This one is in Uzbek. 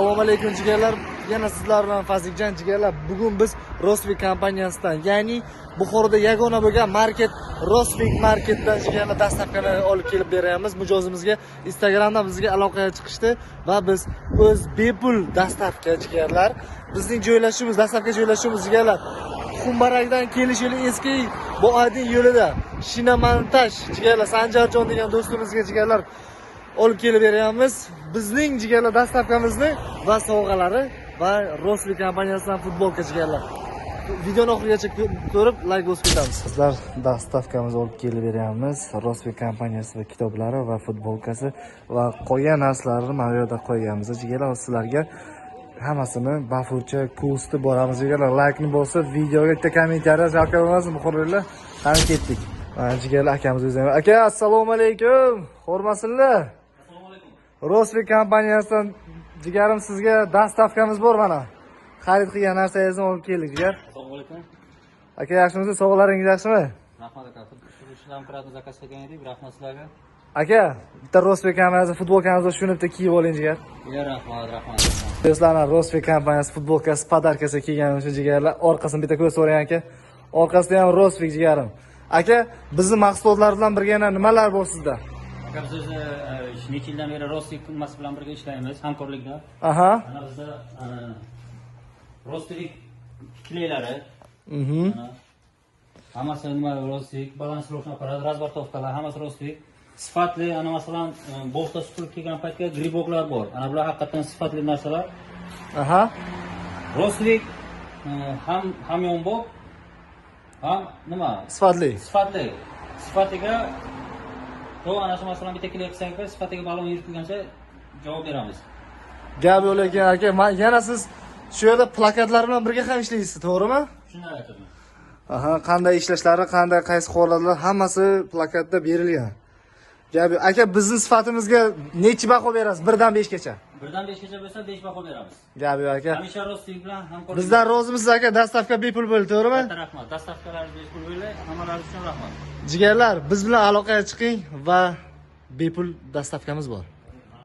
Assalomu alaykum jigarlar. Yana sizlar bilan Fazlikjon jigarlar. Bugun biz Rosvik kompaniyasidan, ya'ni Buxoroda yagona bo'lgan market Rosvik marketdan jigarlar dastavkani olib kelib beramiz. Mijozimizga Instagramdan bizga aloqaga chiqishdi va biz o'z bepul dastavka jigarlar. Bizning joylashuvimiz, dastavka joylashuvimiz jigarlar Xumbarakdan kelish yo'li eski Boadin yo'lida Shinamontaj jigarlar Sanjarjon degan do'stimizga jigarlar olib kelib beramiz. Bizning jigarlar dastavkamizni va sovg'alari va Rosvik kompaniyasidan futbolka jigarlar. Videoni oxirigacha ko'rib, like bosib ketamiz. Sizlar dastavkamizni olib kelib beramiz. Rosvik kompaniyasi va kitoblari va futbolkasi va qolgan narsalarni mana bu yerda qo'yganmiz. Jigarlar sizlarga hammasini bafurcha kursda boramiz jigarlar. Like ni bosib, videoga bitta kommentariy jalb qilamiz. Muxbirlar, qani ketdik. Jigarlar akamiz o'zimiz. Aka, assalomu alaykum. Xormasinlar. Rosvik kompaniyasidan jigarim sizga dastavkamiz bor mana. Xarid qilgan narsangizni olib keldik jigar. Assalomu alaykum. Aka, yaxshimisiz? Sog'laringiz yaxshimi? Rahmat aka. Shundan kiratni zakaz qilgan edik. Rahmat sizlarga. Aka, bitta Rosvik kompaniyasi futbolkamizni shuni bitta kiyib oling jigar. Rahmat. Do'stlar, Rosvik kompaniyasi futbolkasi podarkasi kelgan shu jigarlar. Orqasini bitta ko'rsatib o'ring aka. Orqasida ham Rosvik jigarim. Aka, bizning mahsulotlar bilan birga nimalar bor sizda? Aka, biz necha yildan beri Rosvik firmasi bilan birga ishlaymiz, hamkorlikda. Aha. Mana bizda Rosvik kileylari. Hammasi nima Rosvik, balansировка apparat, razbartovkalar, hammasi Rosvik. Sifatli, ana masalan, boshda supurib kelgan paytga griboklar bor. Ana bular haqiqatan sifatli narsalar. Aha. Rosvik ham yonbob, ham nima? Sifatli. Sifatiga to ana shu masalan bitta kley qilsak, sifatiga balon yuritilgancha javob beramiz. Gap yo'q ekan aka. Yana siz shu yerda plakatlar bilan birga ham ishlaysiz, to'g'rimi? Shunday aytaman. Aha, qanday ishlashlari, qanday qaysi holatlar hammasi plakatda berilgan. Gap yo'q. Aka, bizning sifatimizga necha baho berasiz? 1 dan 5 gacha. 1 dan 5 gacha bo'lsa 5 baho beramiz. Gap yo'q aka. Hamisha Rosvik bilan hamkorlik. Bizdan rozimisiz aka, dastavka bepul bo'ldi, to'g'rimi? Rahmat. Dastavkalaringiz bepul bo'ldi. Hammalaringiz uchun rahmat. Jigarlar, biz bilan aloqaga chiqing va bepul dastavkamiz bor.